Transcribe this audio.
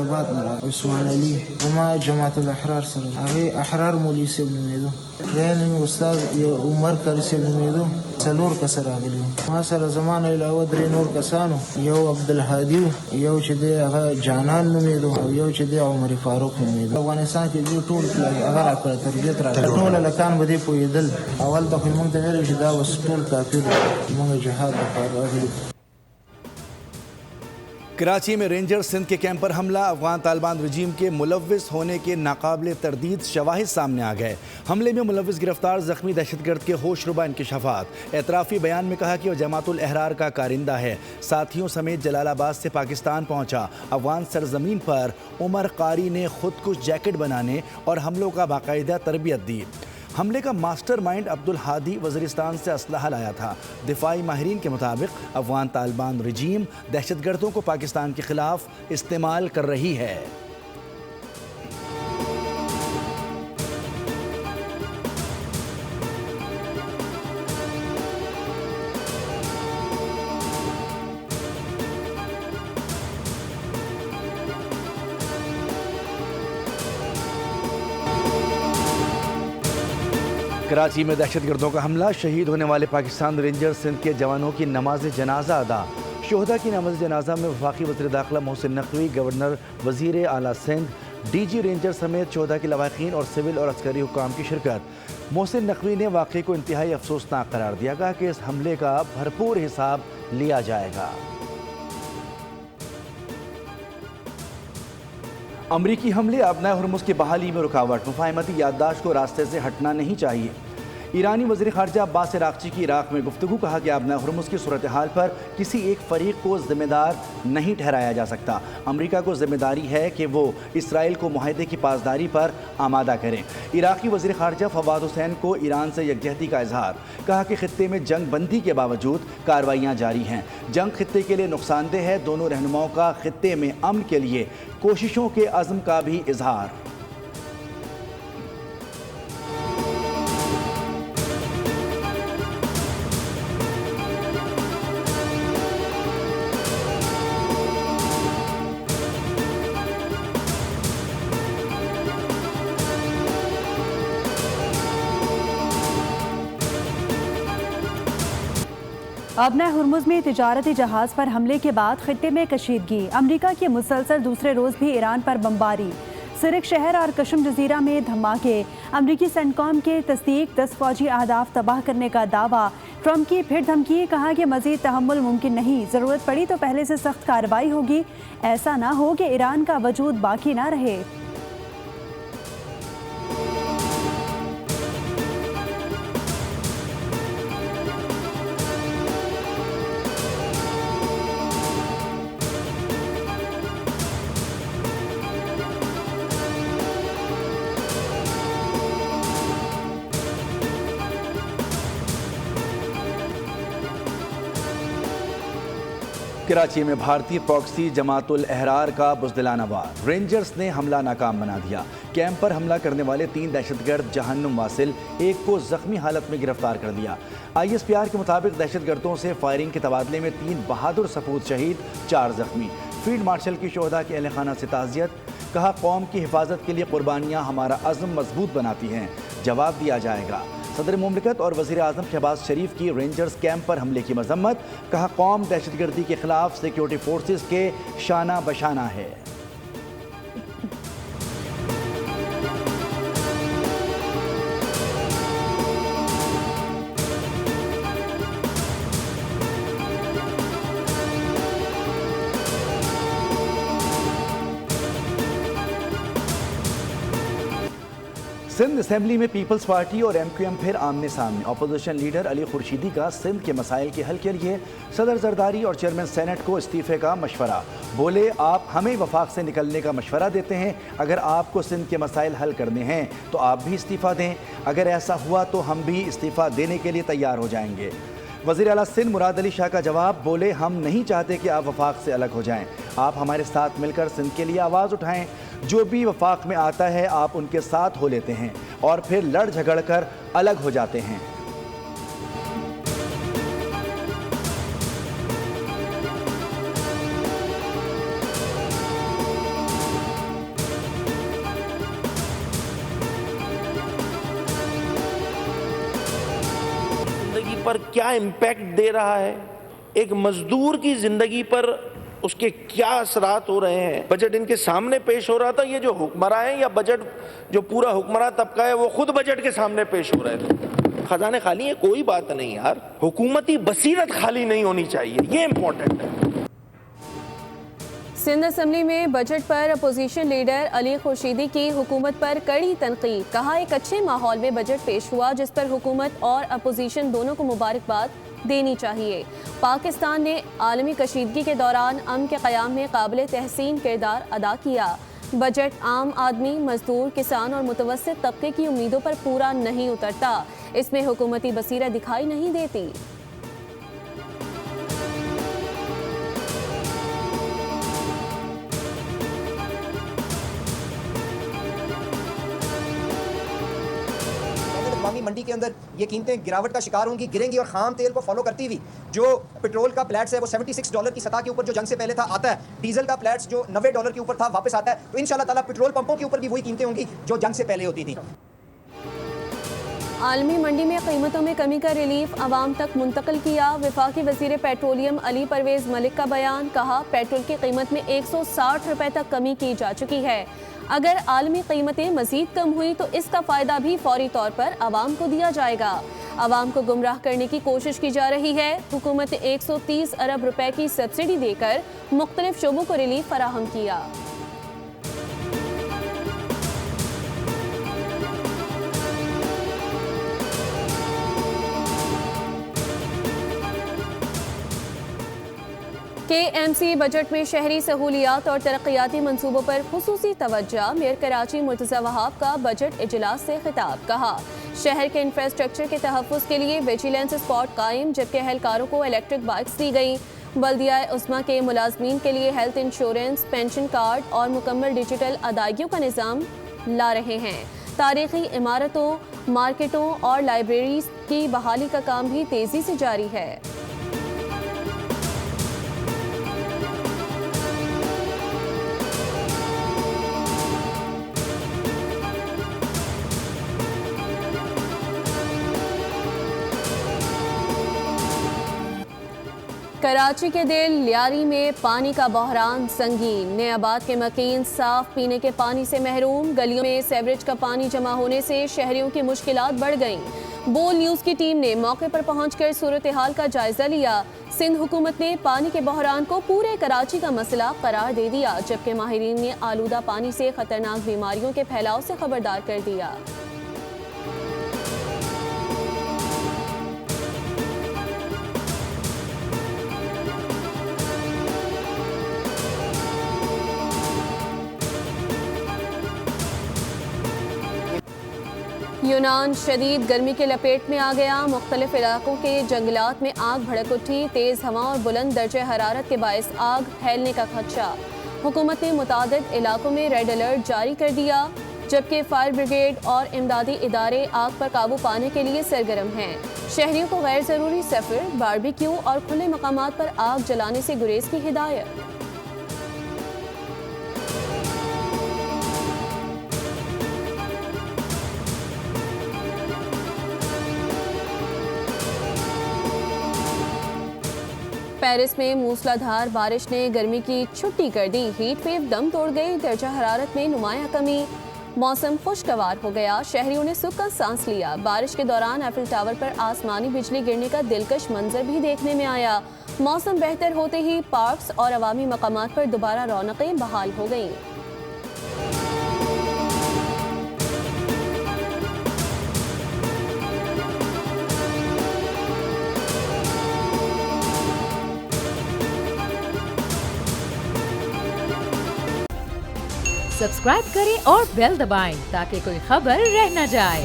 फैसलाबाद ना उस्मान अली हमा जमातुल अहरार सर अरे अहरार मौलवी से नमेदो रैन उस्ताद उमर करी से नमेदो सलोर कसर आगली वहाँ सर जमान अलावा द्रे नूर कसानो यो अब्दुल हादी यो चदे अगर जानान नमेदो यो चदे उमर फारूक नमेदो अफगानिस्तान के जो टूल अगर आकर तरबियत रहा टूल लकान बदे पोयदल अवल दखल मंग तगेर जदा वस टूल काफिर मंग जहाद फारूक आगली। कराची में रेंजर सिंध के कैंप पर हमला, अफगान तालिबान रजीम के मुलव्विस होने के नाकाबिले तरदीद शवाहिद सामने आ गए। हमले में मुलव्विस गिरफ्तार, जख्मी दहशतगर्द के होशरुबा इंकशाफात। एतराफ़ी बयान में कहा कि वह जमातुल अहरार का कारिंदा है। साथियों समेत जलालाबाद से पाकिस्तान पहुंचा। अफगान सरजमीन पर उमर कारी ने खुदकुश जैकेट बनाने और हमलों का बाकायदा तरबियत दी। हमले का मास्टरमाइंड अब्दुल हादी वज़ीरिस्तान से असलहा लाया था। दिफाई माहिरीन के मुताबिक अफगान तालिबान रजीम दहशतगर्दों को पाकिस्तान के खिलाफ इस्तेमाल कर रही है। कराची में दहशतगर्दों का हमला, शहीद होने वाले पाकिस्तान रेंजर सिंध के जवानों की नमाज जनाजा अदा। शोहदा की नमाज जनाजा में वफाकी वज़ीर दाखिला मोहसिन नकवी, गवर्नर, वज़ीर आला सिंध, DG रेंजर समेत शोहदा के लवाहिकीन और सिविल और अस्करी हुक्काम की शिरकत। मोहसिन नकवी ने वाक़े को इंतहाई अफसोसनाक करार दिया। कहा कि इस हमले का भरपूर हिसाब लिया जाएगा। अमरीकी हमले अबनाए हुर्मुज़ की बहाली में रुकावट, मुफाहमती याददाश्त को रास्ते से हटना नहीं चाहिए। ईरानी वज़ीर ख़ारजा अब्बास अराग़ची की इराक़ में गुफ्तगू। कहा कि अबनाए हुर्मुज़ की सूरत हाल पर किसी एक फ़रीक को ज़िम्मेदार नहीं ठहराया जा सकता। अमरीका को ज़िम्मेदारी है कि वो इसराइल को मुआहदे की पासदारी पर आमादा करें। इराक़ी वज़ीर ख़ारजा फवाद हुसैन को ईरान से यकजहती का इजहार। कहा कि ख़ित्ते में जंग बंदी के बावजूद कार्रवाइयाँ जारी हैं। जंग ख़ित्ते के लिए नुकसानदेह है। दोनों रहनुमाओं का ख़ित्ते में अमन के लिए कोशिशों के अज़्म का भी इजहार। अबनाए हुर्मुज़ में तिजारती जहाज़ पर हमले के बाद खित्ते में कशीदगी। अमरीका की मुसलसल दूसरे रोज़ भी ईरान पर बमबारी। सिरिक शहर और कशम जजीरा में धमाके। अमरीकी सेंटकॉम के तस्दीक 10 फौजी अहदाफ तबाह करने का दावा। ट्रंप की फिर धमकी। कहा कि मज़ीद तहम्मुल मुमकिन नहीं, ज़रूरत पड़ी तो पहले से सख्त कार्रवाई होगी। ऐसा ना हो कि ईरान का वजूद बाकी ना रहे। कराची में भारतीय प्रॉक्सी जमातुल अहरार का बुज़दिलाना वार। रेंजर्स ने हमला नाकाम बना दिया। कैंप पर हमला करने वाले 3 दहशतगर्द जहन्नुम वासिल, एक को जख्मी हालत में गिरफ्तार कर लिया। ISPR के मुताबिक दहशतगर्दों से फायरिंग के तबादले में 3 बहादुर सपूत शहीद, 4 जख्मी। फील्ड मार्शल की शोहदा के अहल खाना से ताज़ियत। कहा कौम की हिफाजत के लिए कुर्बानियाँ हमारा अज़्म मजबूत बनाती हैं, जवाब दिया जाएगा। सदर मुमलिकत और वज़ीर आज़म शहबाज शरीफ की रेंजर्स कैंप पर हमले की मजम्मत। कहा कौम दहशतगर्दी के खिलाफ सिक्योरिटी फोर्सेस के शाना बशाना है। सिंध असेंबली में पीपल्स पार्टी और MQM फिर आमने सामने। अपोजिशन लीडर अली खुर्शीदी का सिंध के मसाइल के हल के लिए सदर जरदारी और चेयरमैन सेनेट को इस्तीफे का मशवरा। बोले आप हमें वफाक से निकलने का मशवरा देते हैं, अगर आपको सिंध के मसाइल हल करने हैं तो आप भी इस्तीफ़ा दें, अगर ऐसा हुआ तो हम भी इस्तीफ़ा देने के लिए तैयार हो जाएंगे। वज़ीर आला सिंध मुराद अली शाह का जवाब। बोले हम नहीं चाहते कि आप वफाक से अलग हो जाएं, आप हमारे साथ मिलकर सिंध के लिए आवाज़ उठाएं। जो भी वफाक में आता है आप उनके साथ हो लेते हैं और फिर लड़ झगड़ कर अलग हो जाते हैं। पर क्या इम्पैक्ट दे रहा है, एक मजदूर की जिंदगी पर उसके क्या असरात हो रहे हैं। बजट इनके सामने पेश हो रहा था, ये जो हुक्मरां हैं या बजट जो पूरा हुक्मरां तबका है वो खुद बजट के सामने पेश हो रहे थे। खजाने खाली है कोई बात नहीं यार, हुकूमती बसीरत खाली नहीं होनी चाहिए, ये इंपॉर्टेंट है। सिंध असम्बली में बजट पर अपोजिशन लीडर अली खुर्शीदी की हुकूमत पर कड़ी तनकीद। कहा एक अच्छे माहौल में बजट पेश हुआ जिस पर हुकूमत और अपोजिशन दोनों को मुबारकबाद देनी चाहिए। पाकिस्तान ने आलमी कशीदगी के दौरान अमन के क़याम में काबिल तहसीन किरदार अदा किया। बजट आम आदमी, मजदूर, किसान और मुतवस्सित तबके की उम्मीदों पर पूरा नहीं उतरता। इसमें हुकूमती बसीरत दिखाई नहीं देती। मंडी के अंदर ये कीमतें गिरावट का शिकार होंगी, गिरेंगी और खाम तेल को फॉलो करती हुई जो पेट्रोल का प्लेट्स है वो $76 की सतह के ऊपर जो जंग से पहले था आता है, डीजल का प्लेट्स जो $90 के ऊपर था वापस आता है। तो इंशाल्लाह ताला पेट्रोल पंपों के ऊपर भी वही कीमतें होंगी जो जंग से पहले होती थी। आलमी मंडी में कीमतों में कमी का रिलीफ आवाम तक मुंतकिल किया। वफाकी वजीर पेट्रोलियम अली परवेज मलिक का बयान। कहा पेट्रोल की कीमत में 160 रुपए तक कमी की जा चुकी है। अगर आलमी कीमतें मजीद कम हुई तो इसका फ़ायदा भी फौरी तौर पर आवाम को दिया जाएगा। आवाम को गुमराह करने की कोशिश की जा रही है। हुकूमत ने 130 अरब रुपए की सब्सिडी देकर मुख्तलिफ शोबों को रिलीफ फराहम किया। KMC बजट में शहरी सहूलियात और तरक्याती मंसूबों पर खुसूसी तवज्जो। मेयर कराची मुर्तज़ा वहाब का बजट इजलास से खिताब। कहा शहर के इंफ्रास्ट्रक्चर के तहफ़्फ़ुज़ के लिए विजिलेंस स्पॉट कायम, जबकि एहलकारों को इलेक्ट्रिक बाइक्स दी गई। बल्दिया उस्मा के मुलाजमीन के लिए हेल्थ इंश्योरेंस, पेंशन कार्ड और मुकम्मल डिजिटल अदायगियों का निज़ाम ला रहे हैं। तारीखी इमारतों, मार्केटों और लाइब्रेरीज की बहाली का काम भी तेज़ी से जारी है। कराची के दिल लियारी में पानी का बहरान संगीन। नेआबाद के मकीन साफ पीने के पानी से महरूम। गलियों में सीवरेज का पानी जमा होने से शहरियों की मुश्किलात बढ़ गईं। बोल न्यूज़ की टीम ने मौके पर पहुंचकर सूरत हाल का जायजा लिया। सिंध हुकूमत ने पानी के बहरान को पूरे कराची का मसला करार दे दिया, जबकि माहिरीन ने आलूदा पानी से खतरनाक बीमारियों के फैलाव से खबरदार कर दिया। यूनान शदीद गर्मी के लपेट में आ गया। मुख्तलिफ इलाकों के जंगलात में आग भड़क उठी। तेज़ हवा और बुलंद दर्जे हरारत के बायस आग फैलने का खदशा। हुकूमत ने मुतादिद इलाकों में रेड अलर्ट जारी कर दिया, जबकि फायर ब्रिगेड और इमदादी इदारे आग पर काबू पाने के लिए सरगर्म हैं। शहरियों को गैर ज़रूरी सफ़र, बारबेक्यू और खुले मकामात पर आग जलाने से गुरेज की हिदायत। पेरिस में मूसलाधार बारिश ने गर्मी की छुट्टी कर दी। हीट वेव दम तोड़ गई। दर्जा हरारत में नुमाया कमी। मौसम खुशगवार हो गया। शहरियों ने सुख का सांस लिया। बारिश के दौरान एफिल टावर पर आसमानी बिजली गिरने का दिलकश मंजर भी देखने में आया। मौसम बेहतर होते ही पार्क्स और अवामी मकामात पर दोबारा रौनकें बहाल हो गईं। सब्सक्राइब करें और बेल दबाएं ताकि कोई खबर रह न जाए।